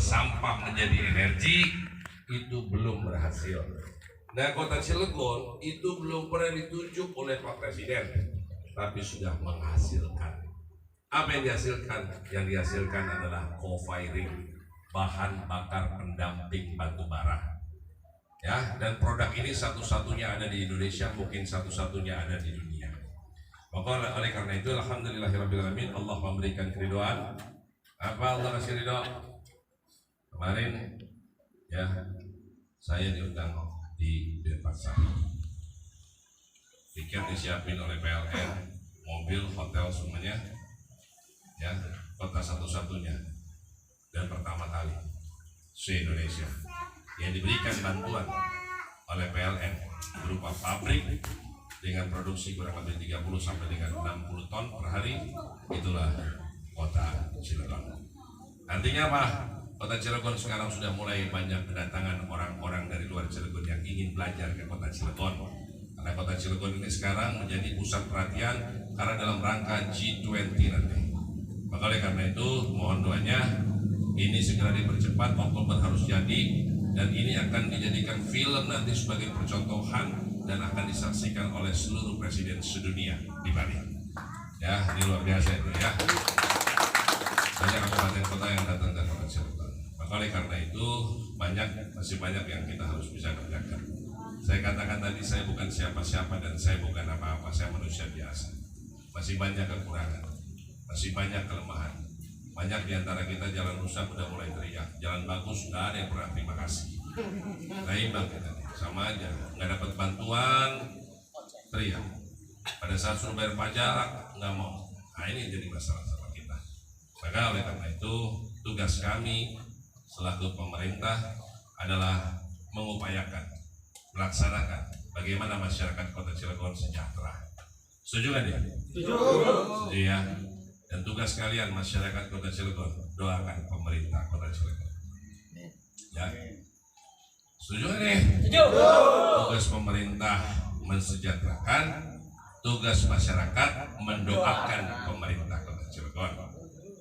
sampah menjadi energi itu belum berhasil. Nah, Kota Cilegon itu belum pernah ditunjuk oleh Pak Presiden, tapi sudah menghasilkan. Apa yang dihasilkan? Yang dihasilkan adalah co-firing, bahan bakar pendamping batu bara. Ya, dan produk ini satu-satunya ada di Indonesia, mungkin satu-satunya ada di dunia. Maka oleh karena itu, alhamdulillahirobbilalamin, Allah memberikan keridhaan. Apa Allah kasih ridho? Kemarin, ya, saya diundang di Denpasar. Tiket disiapin oleh PLN, mobil, hotel semuanya, ya, kota satu-satunya dan pertama kali se-Indonesia yang diberikan bantuan oleh PLN berupa pabrik dengan produksi kurang lebih 30 sampai dengan 60 ton per hari. Itulah Kota Cilegon. Artinya apa? Kota Cilegon sekarang sudah mulai banyak kedatangan orang-orang dari luar Cilegon yang ingin belajar ke Kota Cilegon. Karena Kota Cilegon ini sekarang menjadi pusat perhatian karena dalam rangka G20 nanti. Maka oleh karena itu mohon doanya ini segera dipercepat, Oktober harus jadi, dan ini akan dijadikan film nanti sebagai percontohan dan akan disaksikan oleh seluruh presiden sedunia di Bali. Ya, ini luar biasa itu ya. Banyak kabupaten kota yang datang ke Kota Cilegon. Maka oleh karena itu masih banyak yang kita harus bisa kerjakan. Saya katakan tadi, saya bukan siapa-siapa dan saya bukan apa-apa, saya manusia biasa. Masih banyak kekurangan, masih banyak kelemahan. Banyak di antara kita jalan rusak udah mulai teriak, jalan bagus nggak ada yang pernah terima kasih. Nah imbang kita, sama aja, nggak dapat bantuan teriak. Pada saat suruh bayar pajak nggak mau. Nah ini jadi masalah sama kita. Maka oleh karena itu tugas kami selaku pemerintah adalah mengupayakan, melaksanakan bagaimana masyarakat Kota Cilegon sejahtera. Setuju kan ya? Setuju ya. Dan tugas kalian masyarakat Kota Cilegon, doakan pemerintah Kota Cilegon. Ya. Setuju kan nih? Setuju. Tugas pemerintah mensejahterakan, tugas masyarakat mendoakan pemerintah Kota Cilegon.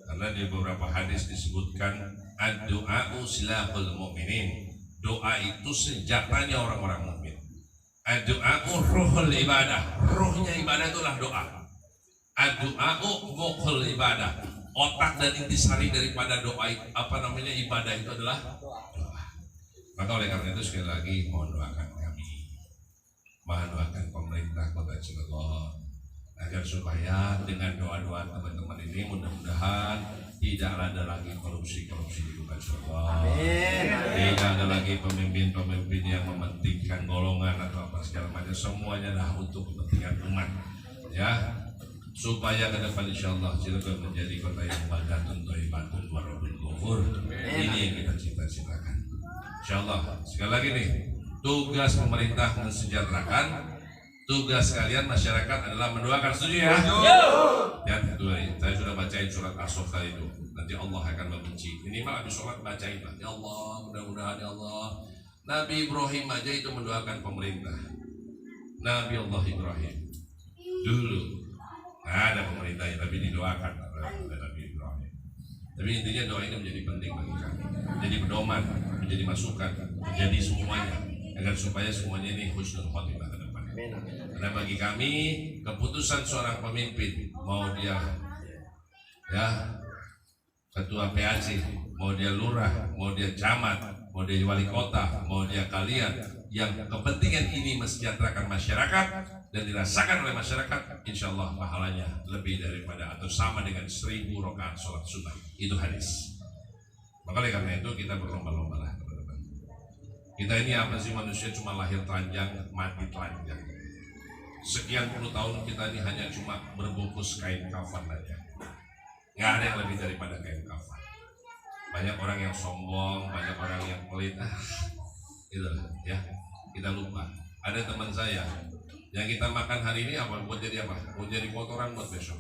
Karena di beberapa hadis disebutkan ad-du'a'u silahul mu'minin. Doa itu senjatanya orang-orang mukmin. Ad-du'a'u ruhul ibadah. Ruhnya ibadah itulah doa. Ad-du'a'u mukhul ibadah. Otak dan intisari daripada doa ibadah itu adalah doa. Maka oleh karena itu sekali lagi mohon doakan kami. Mohon doakan pemerintah Kota Cilegon agar supaya dengan doa-doa teman-teman ini mudah-mudahan tidak ada lagi korupsi-korupsi di Kota Cilegon. Tidak ada lagi pemimpin-pemimpin yang mementingkan golongan atau apa segala macam. Semuanya adalah untuk kepentingan umat. Ya, supaya ke depan insyaallah Cilegon menjadi kota yang baldatun thayyibatun wa rabbul ghafur. Ini yang kita cita-citakan. Insyaallah. Sekali lagi nih, tugas pemerintah mensejahterakan. Tugas kalian masyarakat adalah mendoakan. Setuju ya? Ya, itu saya sudah bacain surat As-Saff tadi itu. Nanti Allah akan membenci. Minimal habis sholat bacain lah. Ya Allah, mudah-mudahan ya Allah. Nabi Ibrahim aja itu mendoakan pemerintah. Nabi Allah Ibrahim dulu ada pemerintahnya, tapi didoakan oleh Nabi Ibrahim. Tapi intinya doa ini menjadi penting bagi kami, menjadi pedoman, menjadi masukan, menjadi semuanya, agar supaya semuanya ini husnul khotimah ke depan. Karena bagi kami keputusan seorang pemimpin, mau dia ya ketua PAC, mau dia lurah, mau dia camat, mau dia wali kota, mau dia kalian, yang kepentingan ini mensejahterakan masyarakat dan dirasakan oleh masyarakat, insya Allah pahalanya lebih daripada atau sama dengan 1000 rakaat sholat sunnah. Itu hadis. Maka oleh karena itu kita berlomba-lomba lah teman-teman. Kita ini apa sih, manusia cuma lahir telanjang, mati telanjang. Sekian puluh tahun kita ini hanya cuma berbungkus kain kafan aja. Nggak ada yang lebih daripada kain kafan. Banyak orang yang sombong, banyak orang yang pelit. Gitu ya. Kita lupa. Ada teman saya yang kita makan hari ini apa? Buat jadi apa? Buat jadi kotoran buat besok.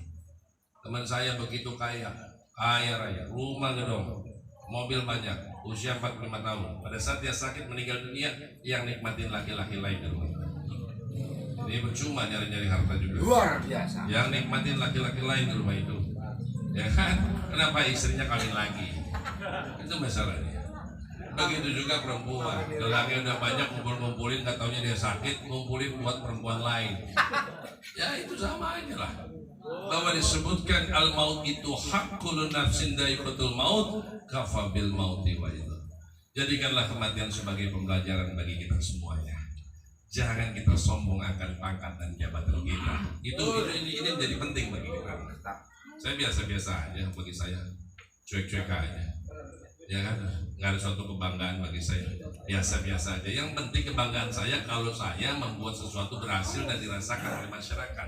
Teman saya begitu kaya raya, rumah gedong, mobil banyak, usia 45 tahun. Pada saat dia sakit meninggal dunia, yang nikmatin laki-laki lain di rumah. Ini percuma nyari-nyari harta juga. Luar biasa. Yang nikmatin laki-laki lain di rumah itu. Ya kan? Kenapa istrinya kawin lagi? Itu masalahnya. Begitu juga perempuan, lelaki udah banyak ngumpulin, nggak taunya dia sakit, ngumpulin buat perempuan lain. Ya itu sama aja lah. Bahwa disebutkan al maut itu haqqul nafsin dha'iqatul maut kafabil mauti wa itu. Jadikanlah kematian sebagai pembelajaran bagi kita semuanya. Jangan kita sombong akan pangkat dan jabatan kita. Ini jadi penting bagi kita. Saya biasa-biasa aja bagi saya, cuek-cuek aja. Ya kan, nggak ada suatu kebanggaan bagi saya, biasa-biasa aja. Yang penting kebanggaan saya kalau saya membuat sesuatu berhasil dan dirasakan oleh masyarakat,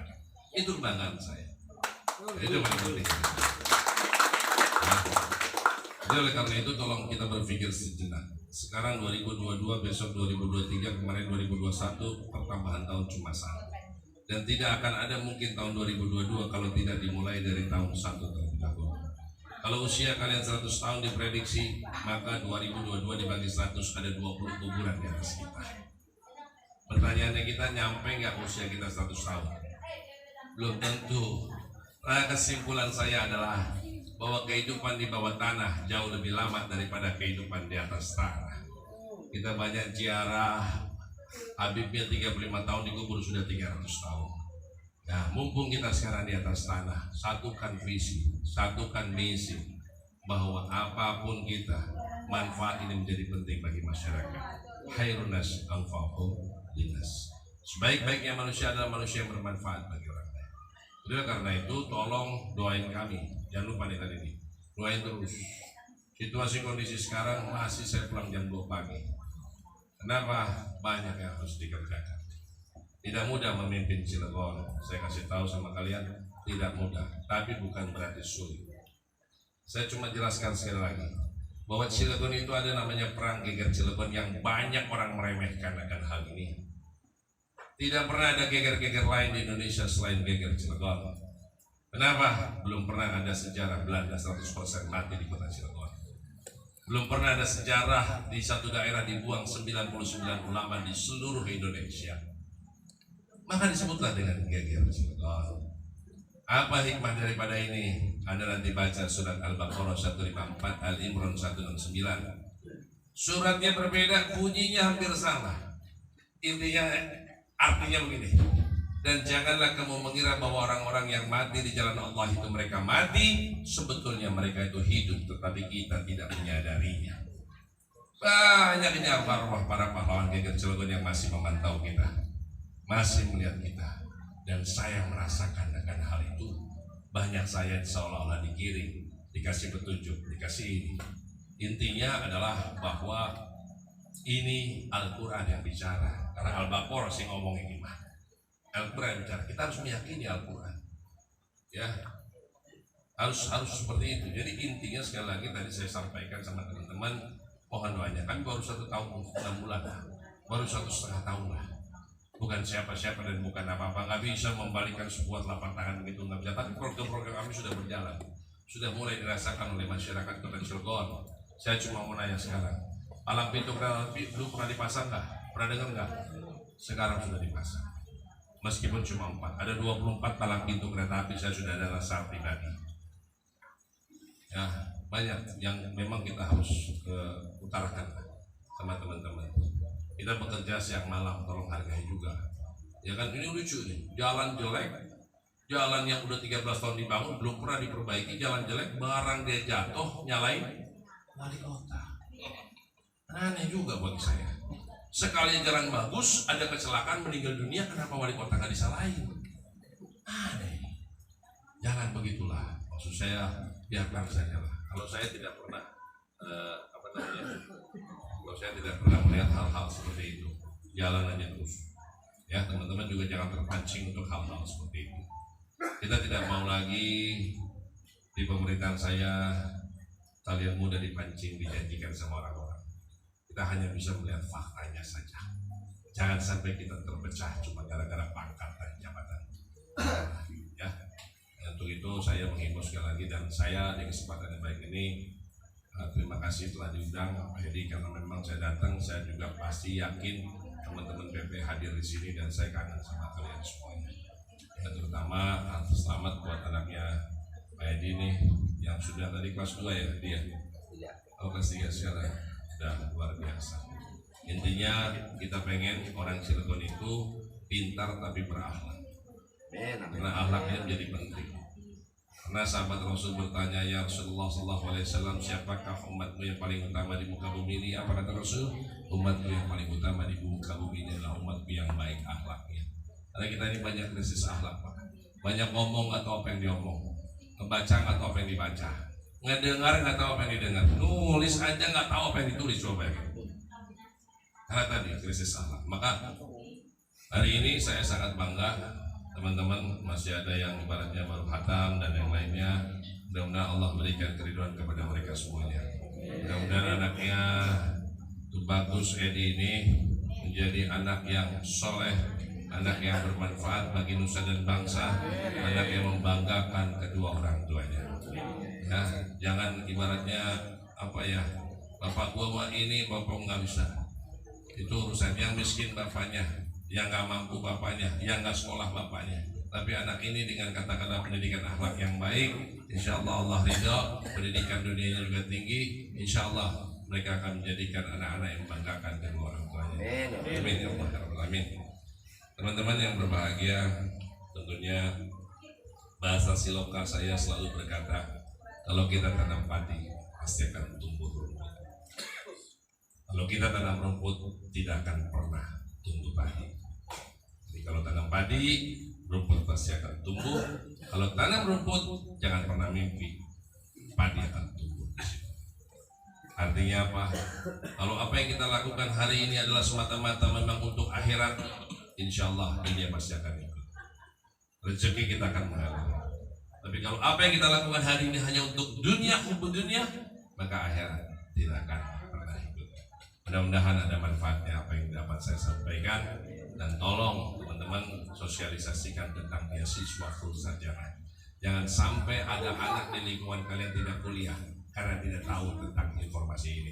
itu kebanggaan saya. Itu yang paling penting. Nah, jadi oleh karena itu tolong kita berpikir sejenak. Sekarang 2022, besok 2023, kemarin 2021, pertambahan tahun cuma satu. Dan tidak akan ada mungkin tahun 2022 kalau tidak dimulai dari tahun 1 terlebih dahulu. Kalau usia kalian 100 tahun diprediksi, maka 2022 dibagi 100 ada 20 kuburan di atas kita. Pertanyaannya, kita nyampe nggak usia kita 100 tahun? Belum tentu. Nah, kesimpulan saya adalah bahwa kehidupan di bawah tanah jauh lebih lama daripada kehidupan di atas tanah. Kita banyak ziarah, Habibnya 35 tahun dikubur sudah 300 tahun. Nah, mumpung kita sekarang di atas tanah, satukan visi, satukan misi, bahwa apapun kita, manfaat ini menjadi penting bagi masyarakat. Khairun nas anfa'uhum linnas. Sebaik-baiknya manusia adalah manusia yang bermanfaat bagi orang lain. Oleh karena itu, tolong doain kami. Jangan lupa nih tadi nih, doain terus. Situasi kondisi sekarang masih saya pulang jam 2 pagi. Kenapa? Banyak yang harus dikerjakan. Tidak mudah memimpin Cilegon. Saya kasih tahu sama kalian, tidak mudah. Tapi bukan berarti sulit. Saya cuma jelaskan sekali lagi bahwa Cilegon itu ada namanya perang geger Cilegon yang banyak orang meremehkan akan hal ini. Tidak pernah ada geger-geger lain di Indonesia selain geger Cilegon. Kenapa? Belum pernah ada sejarah Belanda 100% mati di kota Cilegon. Belum pernah ada sejarah di satu daerah dibuang 99 ulama di seluruh Indonesia. Maka disebutlah dengan geger Cilegon. Apa hikmah daripada ini? Anda nanti baca surat Al-Baqarah 154, Al-Imran 169. Suratnya berbeda, bunyinya hampir sama. Intinya artinya begini. Dan janganlah kamu mengira bahwa orang-orang yang mati di jalan Allah itu mereka mati, sebetulnya mereka itu hidup, tetapi kita tidak menyadarinya. Banyak ini arwah para pahlawan geger Cilegon yang masih memantau kita, masih melihat kita, dan saya merasakan akan hal itu. Banyak saya seolah-olah digiring, dikasih petunjuk, dikasih ini. Intinya adalah bahwa ini Al-Quran yang bicara, karena Al-Baqarah sih ngomong ini mah. Al-Quran bicara, kita harus meyakini Al-Quran, ya harus seperti itu. Jadi intinya sekali lagi tadi saya sampaikan sama teman-teman, mohon doanya. Kan baru 1 tahun 6 bulan, baru 1,5 tahun lah. Bukan siapa-siapa dan bukan apa-apa, nggak bisa membalikan sebuah telapak tangan begitu, nggak bisa. Tapi program-program kami sudah berjalan, sudah mulai dirasakan oleh masyarakat Kota Cilegon. Saya cuma mau nanya sekarang, palang pintu kereta api dulu pernah dipasang nggak? Pernah dengar nggak? Sekarang sudah dipasang. Meskipun cuma 4, ada 24 palang pintu kereta api saya sudah ada rasa pribadi. Ya, banyak yang memang kita harus utarakan sama teman-teman. Kita bekerja siang malam, tolong hargai juga. Ya kan, ini lucu nih, jalan jelek, jalan yang udah 13 tahun dibangun belum pernah diperbaiki, jalan jelek, barang dia jatuh, nyalain wali kota. Aneh juga bagi saya. Sekali jalan bagus, ada kecelakaan meninggal dunia, kenapa wali kota nggak disalahin? Aneh. Jangan begitulah. Maksud saya, biarkan saja lah. Kalau saya tidak pernah kalau saya tidak pernah melihat hal-hal seperti itu, jalan aja terus. Ya, teman-teman juga jangan terpancing untuk hal-hal seperti itu. Kita tidak mau lagi di pemerintahan saya kalian mudah dipancing, dijanjikan sama orang-orang. Kita hanya bisa melihat faktanya saja. Jangan sampai kita terpecah cuma gara-gara pangkat dan jabatan. Ya, untuk itu saya menghimbau sekali lagi, dan saya di kesempatan yang baik ini terima kasih telah diundang Pak Hedi, karena memang saya datang, saya juga pasti yakin teman-teman PP hadir di sini dan saya kangen sama kalian semuanya. Ya, terutama selamat buat anaknya Pak Hedi nih yang sudah tadi kelas 2 ya dia. Oh kelas 3 sekarang. sudah luar biasa. Intinya kita pengen orang Cilegon itu pintar tapi berakhlak. Karena akhlaknya menjadi penting. Karena sahabat Rasul bertanya, ya Rasulullah SAW, siapakah umatmu yang paling utama di muka bumi ini? Apa kata Rasul? Umatku yang paling utama di muka bumi ini adalah umatku yang baik akhlaknya. Karena kita ini banyak krisis akhlak, Pak. Banyak ngomong atau apa yang diomong, ngebaca atau apa yang dibaca, ngedengar nggak tahu apa yang didengar, nulis aja nggak tahu apa yang ditulis. Coba ya. Karena tadi krisis akhlak. Maka hari ini saya sangat bangga, teman-teman masih ada yang ibaratnya baru khatam dan yang lainnya. Mudah-mudahan Allah berikan keridhaan kepada mereka semuanya. Mudah-mudahan anaknya itu bagus, Edi ini menjadi anak yang soleh, anak yang bermanfaat bagi nusa dan bangsa, anak yang membanggakan kedua orang tuanya. Ya, jangan ibaratnya apa ya, bapak gua mah ini, bapak nggak bisa. Itu urusan yang miskin bapaknya, yang nggak mampu bapaknya, yang nggak sekolah bapaknya. Tapi anak ini dengan kata-kata pendidikan akhlak yang baik, insya Allah Allah ridho, pendidikan dunianya juga tinggi, insya Allah mereka akan menjadikan anak-anak yang membanggakan kedua orang tuanya. Amin ya Allah, amin. Teman-teman yang berbahagia, tentunya bahasa Siloka saya selalu berkata, kalau kita tanam padi pasti akan tumbuh rumput. Kalau kita tanam rumput tidak akan pernah tumbuh padi. Jadi kalau tanam padi, rumput pasti akan tumbuh. Kalau tanam rumput, jangan pernah mimpi padi akan tumbuh. Artinya apa? Kalau apa yang kita lakukan hari ini adalah semata-mata memang untuk akhirat, insya Allah dunia pasti akan ikut. Rezeki kita akan mengalir. Tapi kalau apa yang kita lakukan hari ini hanya untuk dunia, hukum dunia, maka akhirat tidak akan pernah ikut. Mudah-mudahan ada manfaatnya apa yang dapat saya sampaikan, dan tolong teman-teman sosialisasikan tentang beasiswa full sarjana. Jangan sampai ada anak di lingkungan kalian tidak kuliah karena tidak tahu tentang informasi ini.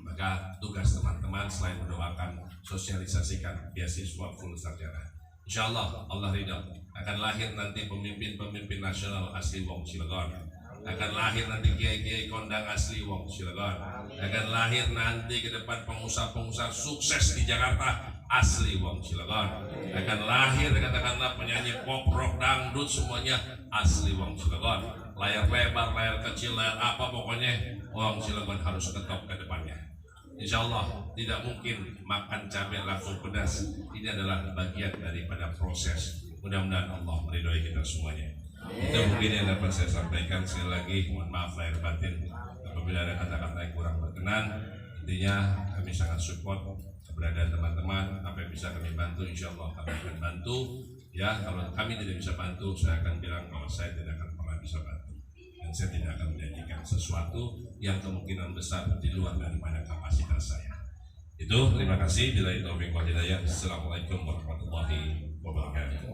Maka tugas teman-teman selain mendoakan, sosialisasikan beasiswa full sarjana. Insya Allah Allah ridha, akan lahir nanti pemimpin-pemimpin nasional asli Wong Cilegon, akan lahir nanti kiai-kiai kondang asli Wong Cilegon, akan lahir nanti ke depan pengusaha-pengusaha sukses di Jakarta asli Wong Cilegon, akan lahir katakanlah penyanyi pop, rock, dangdut semuanya asli Wong Cilegon. Layar lebar, layar kecil, layar apa, pokoknya Wong Cilegon harus tetap ke depannya. Insya Allah tidak mungkin makan cabai langsung pedas. Ini adalah bagian daripada proses. Mudah-mudahan Allah meridhoi kita semuanya. Itu mungkin yang dapat saya sampaikan. Sekali lagi mohon maaf lahir batin apabila ada kata-kata yang kurang berkenan. Intinya kami sangat support keberadaan teman-teman. Apa yang bisa kami bantu, insya Allah kami akan bantu. Ya, kalau kami tidak bisa bantu, saya akan bilang kalau saya tidak akan pernah bisa bantu. Dan saya tidak akan menjanjikan sesuatu yang kemungkinan besar di luar daripada kapasitas saya. Itu, terima kasih. Billahi taufiq wal hidayah. Assalamualaikum warahmatullahi wabarakatuh.